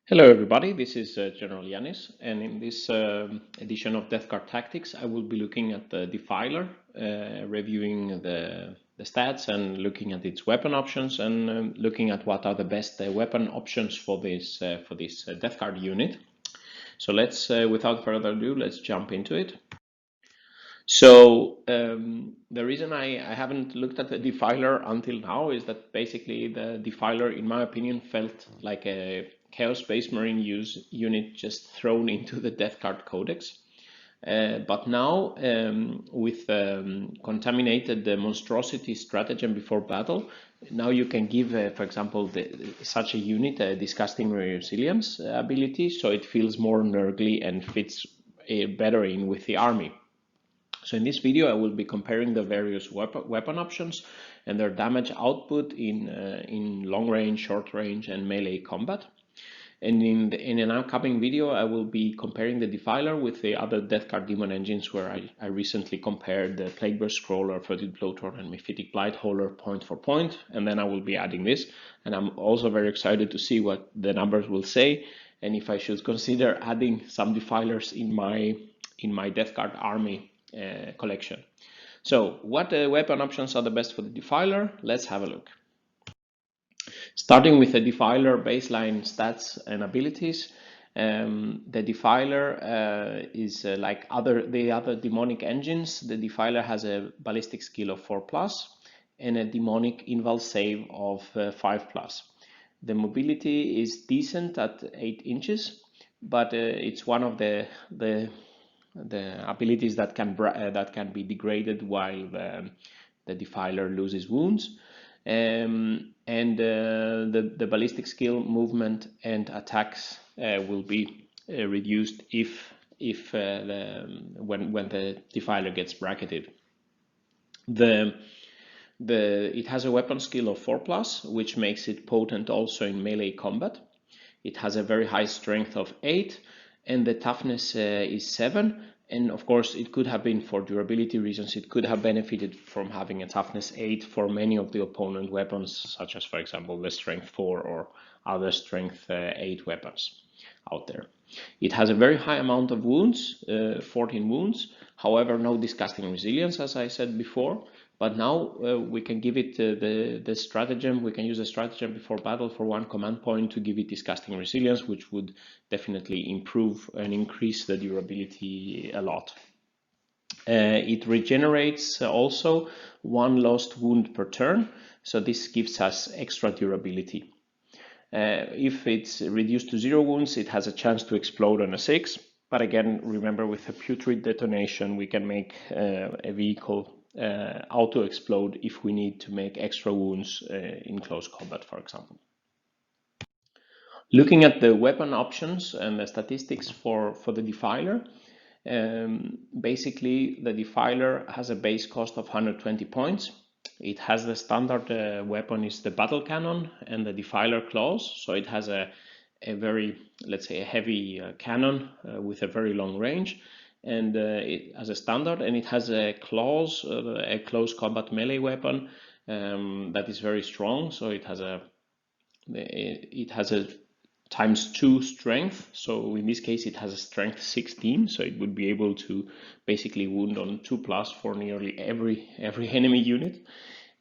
Hello everybody, this is General Yanis, and in this edition of Death Card Tactics I will be looking at the Defiler, reviewing the stats and looking at its weapon options and looking at what are the best weapon options for this Death Card unit. So let's, without further ado, let's jump into it. So the reason I haven't looked at the Defiler until now is that basically the Defiler, in my opinion, felt like a Chaos Space Marine unit just thrown into the Death Card Codex. But now, with contaminated monstrosity stratagem before battle, now you can give, for example, such a unit a disgusting resilience ability, so it feels more nergly and fits better in with the army. So in this video I will be comparing the various weapon options and their damage output in long range, short range and melee combat. And in an upcoming video I will be comparing the Defiler with the other Death Card Demon engines, where I recently compared the Plagueburst Crawler, Foetid Bloatdrone and Myphitic Blighthauler point for point, and then I will be adding this. And I'm also very excited to see what the numbers will say and if I should consider adding some Defilers in my Death Card army collection. So what weapon options are the best for the Defiler? Let's have a look. Starting with the Defiler baseline stats and abilities, the Defiler is like the other demonic engines. The Defiler has a ballistic skill of 4+ and a demonic inval save of 5+. The mobility is decent at 8 inches, but it's one of the abilities that can be degraded while the Defiler loses wounds. And the ballistic skill, movement and attacks will be reduced when the Defiler gets bracketed. It has a weapon skill of 4+, which makes it potent also in melee combat. It has a very high strength of 8 and the toughness is 7. And of course, it could have been, for durability reasons, it could have benefited from having a toughness 8 for many of the opponent weapons, such as, for example, the strength 4 or other strength 8 weapons out there. It has a very high amount of wounds, 14 wounds, however, no disgusting resilience, as I said before. But now we can give it the stratagem. We can use a stratagem before battle for 1 command point to give it disgusting resilience, which would definitely improve and increase the durability a lot. It regenerates also 1 lost wound per turn, so this gives us extra durability. If it's reduced to 0 wounds, it has a chance to explode on a 6. But again, remember, with a putrid detonation, we can make a vehicle auto explode if we need to make extra wounds in close combat, for example. Looking at the weapon options and the statistics for the Defiler, basically the Defiler has a base cost of 120 points. It has the standard weapon is the battle cannon and the Defiler claws, so it has a very, let's say, a heavy cannon with a very long range, and it has a standard, and it has a claws, a close combat melee weapon that is very strong. So it has a ×2 strength. So in this case, it has a strength 16. So it would be able to basically wound on 2+ for nearly every enemy unit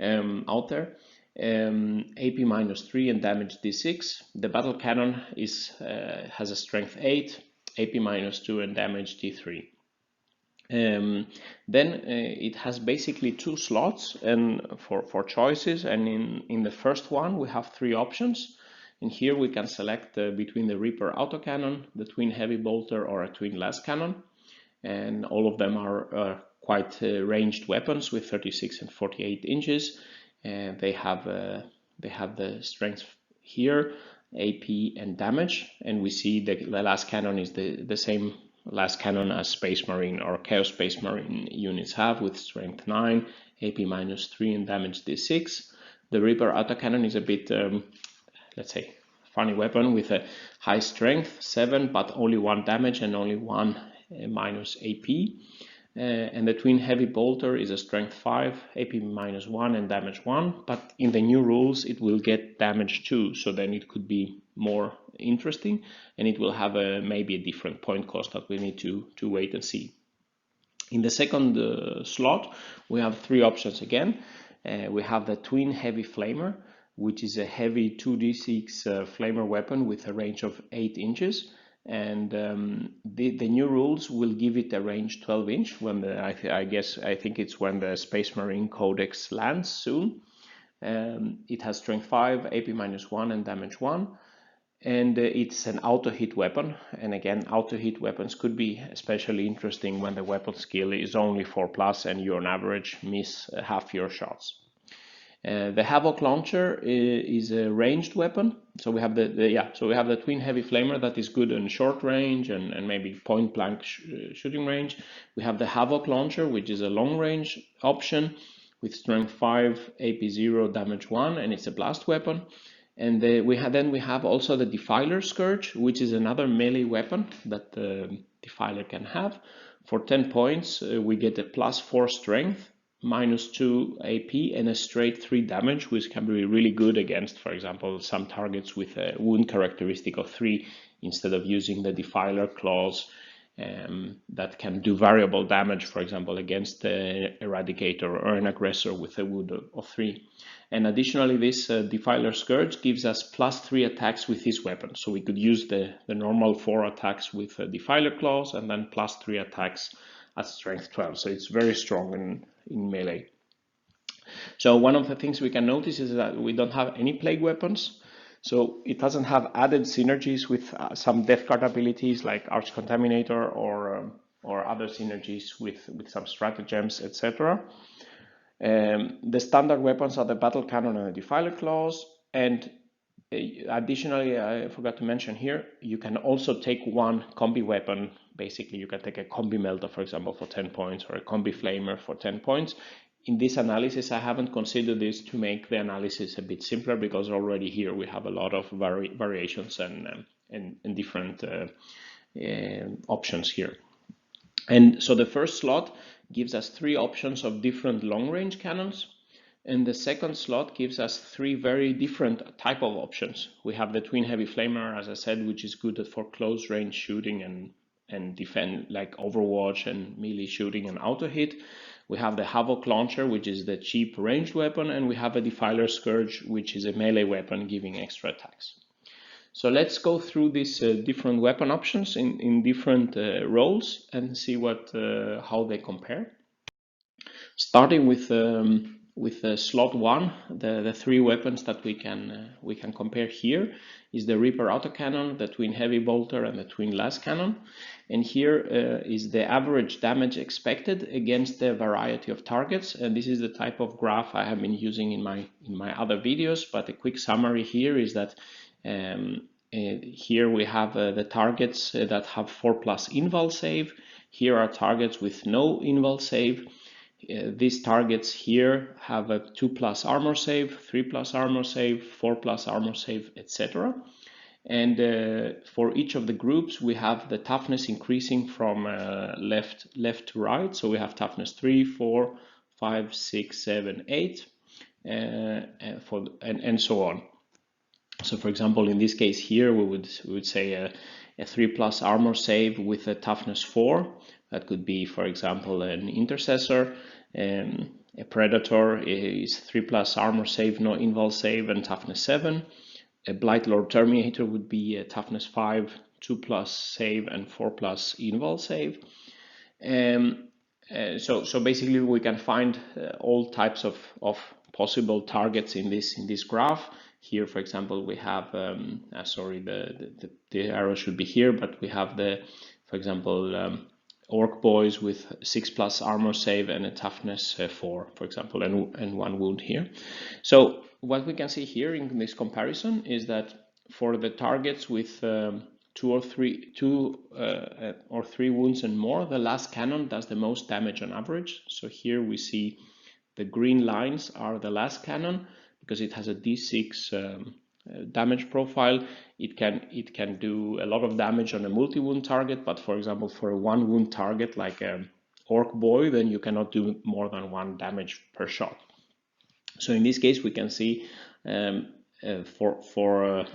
out there. AP -3 and damage D6. The battle cannon has a strength 8, AP -2 and damage D3. Then it has basically 2 slots and for choices, and in the first one we have 3 options, and here we can select between the Reaper autocannon, the twin heavy bolter or a twin las cannon, and all of them are quite ranged weapons with 36 and 48 inches. They have the strength here, AP and damage, and we see the las cannon is the same las cannon as Space Marine or Chaos Space Marine units have, with strength 9, AP -3 and damage D6. The Reaper autocannon is a bit, let's say, funny weapon with a high strength 7, but only 1 damage and only 1 minus AP. And the twin heavy bolter is a strength 5, AP -1 and damage 1, but in the new rules it will get damage 2, so then it could be more interesting, and it will have maybe a different point cost that we need to wait and see. In the second slot, we have three options again. We have the Twin Heavy Flamer, which is a heavy 2d6 flamer weapon with a range of 8 inches. And the new rules will give it a range 12 inch when I think it's when the Space Marine Codex lands soon. It has strength 5, AP -1, and damage 1. And it's an auto hit weapon. And again, auto hit weapons could be especially interesting when the weapon skill is only 4+ and you on average miss half your shots. The Havoc Launcher is a ranged weapon. So we have the Twin Heavy Flamer that is good in short range and maybe point blank shooting range. We have the Havoc Launcher, which is a long range option with strength 5, AP 0, damage 1, and it's a blast weapon. And we have also the Defiler Scourge, which is another melee weapon that the Defiler can have. For 10 points, we get a +4 strength, -2 AP, and a straight 3 damage, which can be really good against, for example, some targets with a wound characteristic of 3 instead of using the Defiler claws that can do variable damage, for example, against the Eradicator or an aggressor with a wound of 3. And additionally, this Defiler Scourge gives us +3 attacks with this weapon. So we could use the normal 4 attacks with Defiler claws and then +3 attacks at strength 12. So it's very strong in melee. So one of the things we can notice is that we don't have any plague weapons. So it doesn't have added synergies with some death card abilities like Arch Contaminator or other synergies with some stratagems, etc. The standard weapons are the Battle Cannon and the Defiler Claws. And additionally, I forgot to mention here, you can also take one combi weapon. Basically, you can take a combi Melter, for example, for 10 points, or a combi Flamer for 10 points. In this analysis, I haven't considered this to make the analysis a bit simpler, because already here we have a lot of variations and different options here. And so the first slot gives us 3 options of different long-range cannons, and the second slot gives us 3 very different type of options. We have the Twin Heavy Flamer, as I said, which is good for close range shooting and defend, like Overwatch and melee shooting and auto hit. We have the Havoc Launcher, which is the cheap ranged weapon, and we have a Defiler Scourge, which is a melee weapon giving extra attacks. So let's go through these different weapon options in different roles and see how they compare. Starting with slot 1, the 3 weapons that we can compare here is the Reaper Autocannon, the Twin Heavy Bolter, and the Twin Las Cannon. And here is the average damage expected against the variety of targets. And this is the type of graph I have been using in my other videos. But a quick summary here is that here we have the targets that have 4+ inval save. Here are targets with no inval save. These targets here have a 2+ armor save, 3+ armor save, 4+ armor save, etc. And for each of the groups, we have the toughness increasing from left to right. So we have toughness 3, 4, 5, 6, 7, 8, and so on. So for example, in this case here, we would say a 3+ armor save with a toughness 4. That could be, for example, an Intercessor. A Predator is 3+ armor save, no inval save, and toughness 7. A Blightlord Terminator would be a toughness 5, 2+ save, and 4+ inval save. So basically, we can find all types of possible targets in this graph. Here, for example, we have sorry, the arrow should be here, but we have for example, Orc Boys with 6+ armor save and a toughness 4, for example, and 1 wound here. So what we can see here in this comparison is that for the targets with 2 or 3 wounds and more, the Las Cannon does the most damage on average. So here we see the green lines are the Las Cannon because it has a D6 damage profile. It can do a lot of damage on a multi-wound target, but for example, for a 1-wound target like a Orc Boy, then you cannot do more than 1 damage per shot. So in this case, we can see for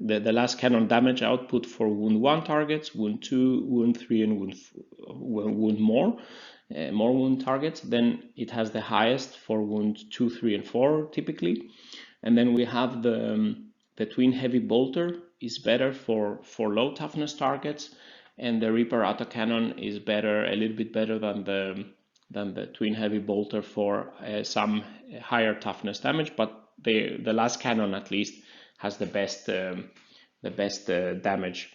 the last cannon damage output for wound 1 targets, wound 2, wound 3, and wound more wound targets. Then it has the highest for wound 2, 3, and 4 typically. And then we have the twin heavy bolter is better for low toughness targets, and the Reaper autocannon is better, a little bit better than the twin heavy bolter for some higher toughness damage, but the last cannon at least has the best damage.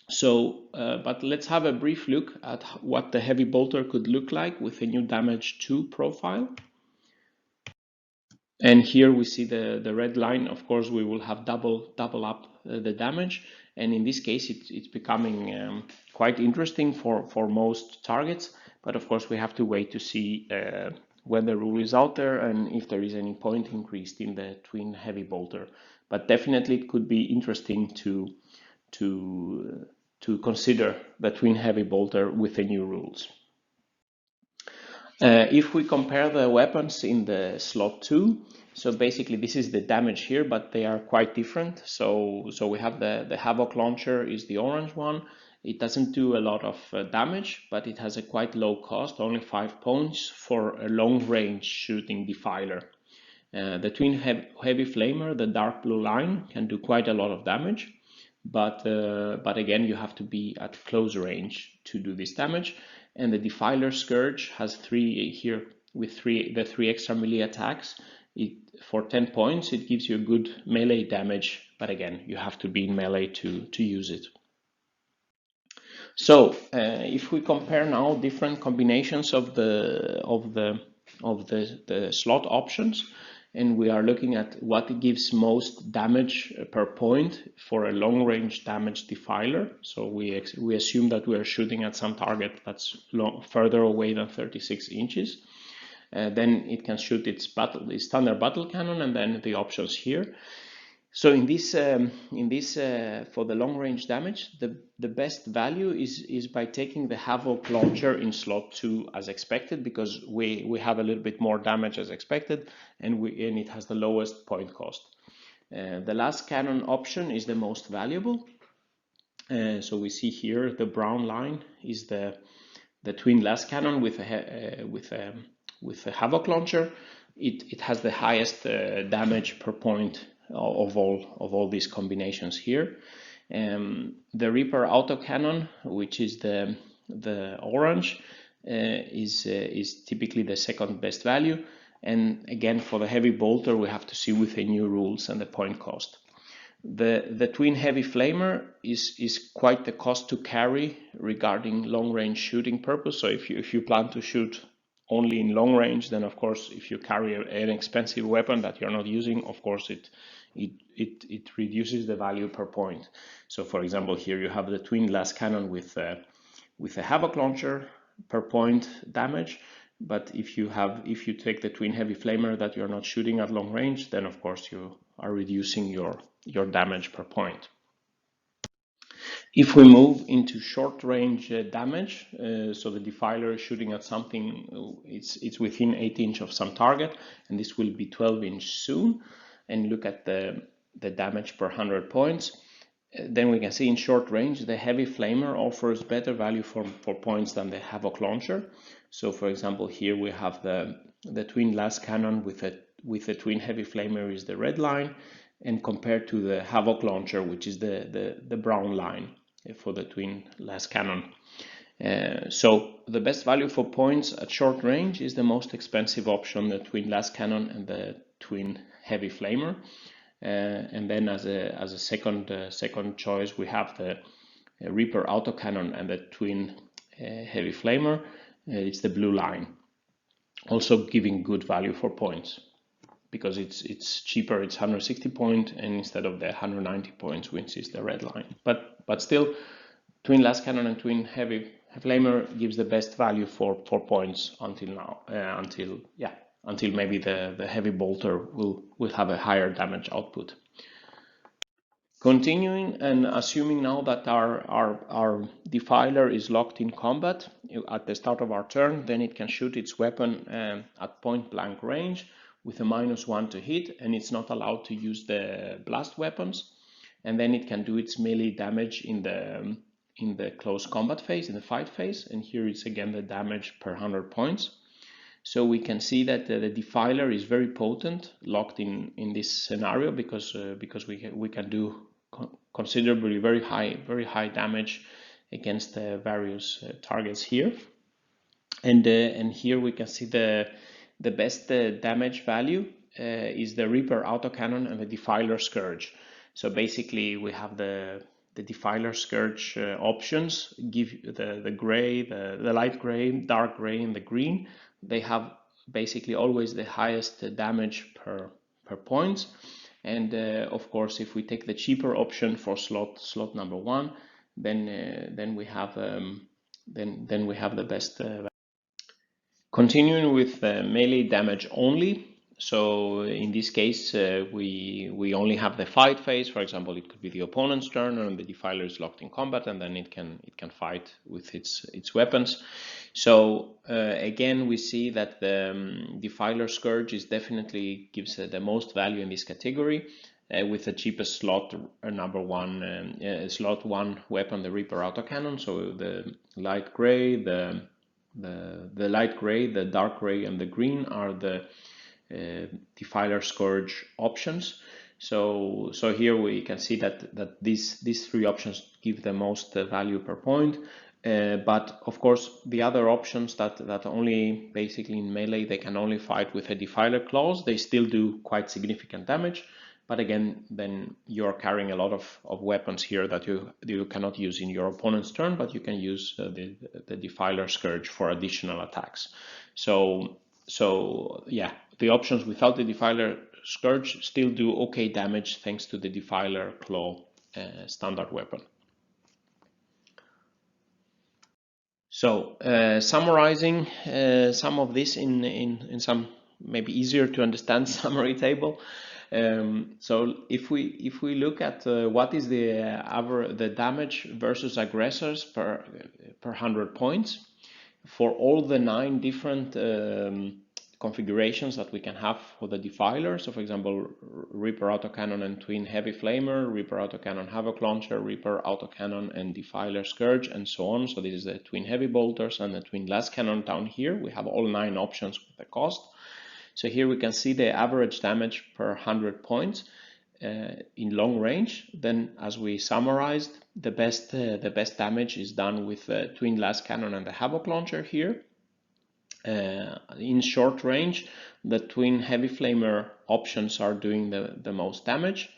So, but let's have a brief look at what the heavy bolter could look like with a new damage 2 profile. And here we see the red line. Of course, we will have double up the damage, and in this case, it's becoming quite interesting for most targets. But of course, we have to wait to see when the rule is out there and if there is any point increased in the twin heavy bolter. But definitely, it could be interesting to consider the twin heavy bolter with the new rules. If we compare the weapons in the slot 2, so basically this is the damage here, but they are quite different. So we have the Havoc launcher is the orange one. It doesn't do a lot of damage, but it has a quite low cost, only 5 points for a long range shooting Defiler. The twin heavy flamer, the dark blue line, can do quite a lot of damage, but again you have to be at close range to do this damage. And the Defiler Scourge has 3 here with the 3 extra melee attacks. For 10 points, it gives you a good melee damage, but again, you have to be in melee to use it. So, if we compare now different combinations of the slot options, and we are looking at what gives most damage per point for a long-range damage Defiler. So we assume that we are shooting at some target that's further away than 36 inches. Then it can shoot its standard battle cannon, and then the options here. So in this for the long-range damage, the best value is by taking the Havoc launcher in slot 2 as expected, because we have a little bit more damage as expected, and it has the lowest point cost. The last cannon option is the most valuable. So we see here the brown line is the twin last cannon with a Havoc launcher. It has the highest damage per point of all these combinations here. The Reaper autocannon, which is the orange, is typically the second best value. And again, for the heavy bolter, we have to see with the new rules and the point cost. The twin heavy flamer is quite the cost to carry regarding long range shooting purpose. So if you plan to shoot only in long range, then of course if you carry an expensive weapon that you're not using, of course it reduces the value per point. So for example, here you have the twin last cannon with a Havoc launcher per point damage. But if you take the twin heavy flamer that you're not shooting at long range, then of course you are reducing your damage per point. If we move into short range damage, so the Defiler is shooting at something, it's within 8 inches of some target, and this will be 12 inch soon, and look at the damage per 100 points. Then we can see in short range, the heavy flamer offers better value for points than the Havoc launcher. So for example, here we have the twin last cannon with a twin heavy flamer is the red line, and compared to the Havoc launcher, which is the brown line for the twin last cannon. So the best value for points at short range is the most expensive option, the twin last cannon and the twin heavy flamer. And then as a second choice, we have the Reaper autocannon and the twin heavy flamer. It's the blue line, also giving good value for points because it's cheaper. It's 160 points, and instead of the 190 points, which is the red line. But still, twin last cannon and twin heavy flamer gives the best value for points until now. Until maybe the heavy bolter will have a higher damage output. Continuing and assuming now that our Defiler is locked in combat at the start of our turn, then it can shoot its weapon at point blank range with a -1 to hit, and it's not allowed to use the blast weapons. and then it can do its melee damage in the close combat phase, in the fight phase. And here it's again the damage per 100 points. So we can see that the Defiler is very potent, locked in this scenario, because we can do considerably very high damage against various targets here. And here we can see the best damage value is the Reaper Autocannon and the Defiler Scourge. So basically we have the Defiler Scourge options give the gray, the light gray, dark gray, and the green. They have basically always the highest damage per points. And of course, if we take the cheaper option for slot number 1, then we have the best. Continuing with melee damage only. So in this case, we only have the fight phase. For example, it could be the opponent's turn, and the Defiler is locked in combat, and then it can fight with its weapons. So again, we see that the Defiler Scourge is definitely gives the most value in this category, with the cheapest slot number 1, slot 1 weapon, the Reaper Autocannon. So the light gray, the light gray, the dark gray, and the green are the Defiler Scourge options. So here we can see that these 3 options give the most value per point. But of course, the other options that only basically in melee they can only fight with a Defiler clause, they still do quite significant damage. But again, then you're carrying a lot of weapons here that you cannot use in your opponent's turn, but you can use the Defiler Scourge for additional attacks. So yeah, the options without the Defiler Scourge still do okay damage thanks to the Defiler Claw standard weapon. So summarizing some of this in some maybe easier to understand summary table. So if we look at what is the damage versus aggressors per 100 points for all the 9 different configurations that we can have for the Defiler. So for example, Reaper Autocannon and Twin Heavy Flamer, Reaper Autocannon Havoc Launcher, Reaper Autocannon and Defiler Scourge, and so on. So this is the Twin Heavy Bolters and the Twin Las Cannon down here. We have all 9 options with the cost. So here we can see the average damage per 100 points in long range. Then, as we summarized, the best damage is done with the Twin Las Cannon and the Havoc Launcher here. In short range, the Twin Heavy Flamer options are doing the most damage.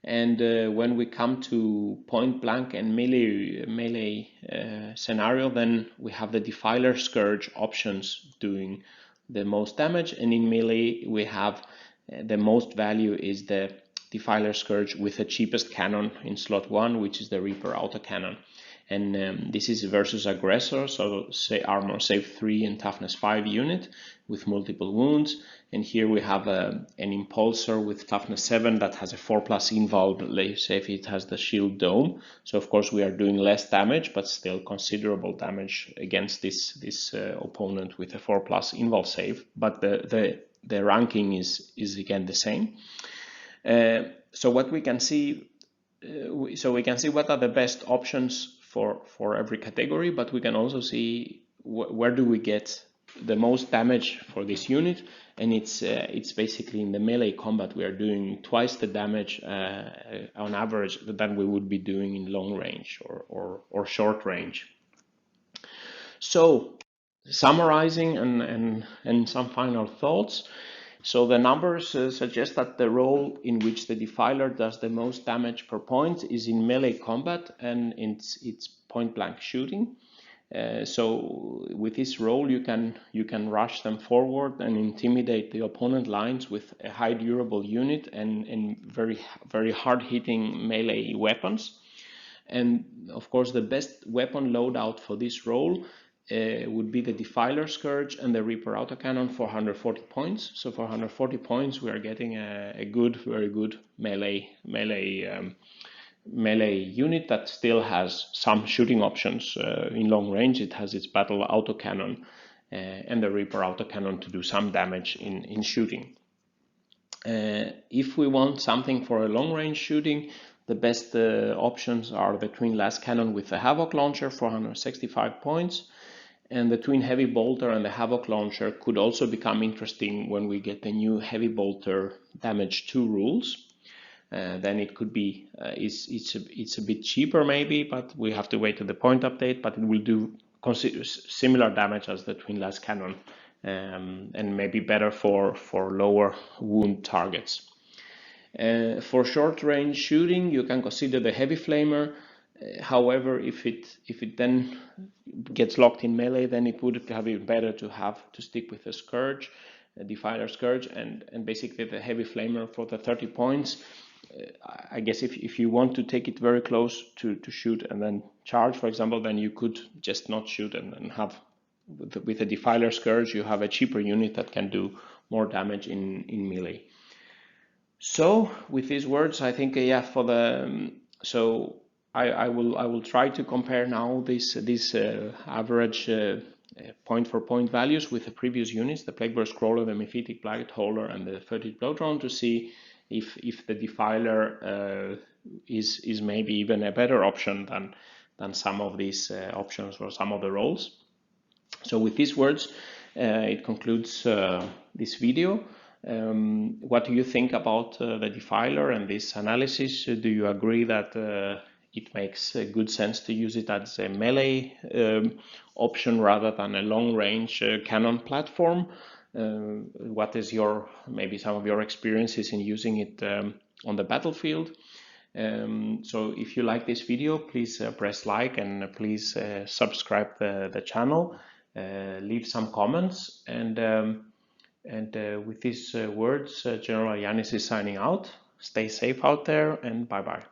And when we come to point blank and melee scenario, then we have the Defiler Scourge options doing the most damage, and in melee we have the most value is the Defiler Scourge with the cheapest cannon in slot 1, which is the Reaper Autocannon. And this is versus aggressor, so say armor save 3 and toughness 5 unit with multiple wounds. And here we have an impulsor with toughness 7 that has a 4+ invul, let's say if it has the shield dome. So of course we are doing less damage, but still considerable damage against this opponent with a 4+ invul save. But the ranking is again the same. So what we can see, we can see what are the best options for every category, but we can also see where do we get the most damage for this unit, and it's basically in the melee combat we are doing twice the damage on average than we would be doing in long range or short range. So summarizing and some final thoughts. So the numbers suggest that the role in which the Defiler does the most damage per point is in melee combat and it's point blank shooting. So with this role you can rush them forward and intimidate the opponent lines with a high durable unit and very hard hitting melee weapons. And of course the best weapon loadout for this role would be the Defiler Scourge and the Reaper Autocannon for 140 points. So for 140 points we are getting a very good melee unit that still has some shooting options in long range. It has its battle autocannon and the Reaper Autocannon to do some damage in shooting. If we want something for a long range shooting, The best options are the Twin Las Cannon with the Havoc Launcher, 465 points. And the Twin Heavy Bolter and the Havoc Launcher could also become interesting when we get the new Heavy Bolter Damage 2 rules. Then it could be, it's a bit cheaper maybe, but we have to wait to the point update, but it will do similar damage as the Twin Las Cannon, and maybe better for lower wound targets. For short range shooting, you can consider the Heavy Flamer. However, if it then gets locked in melee, then it would have been better to stick with the Scourge, a Defiler Scourge, and basically the Heavy Flamer for the 30 points. I guess if you want to take it very close to shoot and then charge, for example, then you could just not shoot and have, with a Defiler Scourge, you have a cheaper unit that can do more damage in melee. So with these words, I think for the so I will try to compare now this average point for point values with the previous units, the Plagueburst Crawler, the Myphitic Blighthauler, and the Foetid Bloatdrone, to see if the Defiler is maybe even a better option than some of these options or some of the roles. So with these words, it concludes this video. What do you think about the Defiler and this analysis? Do you agree that it makes good sense to use it as a melee option rather than a long-range cannon platform? What is maybe some of your experiences in using it on the battlefield? So if you like this video, please press like, and please subscribe the channel, leave some comments, and with these words, General Yanis is signing out. Stay safe out there, and bye-bye.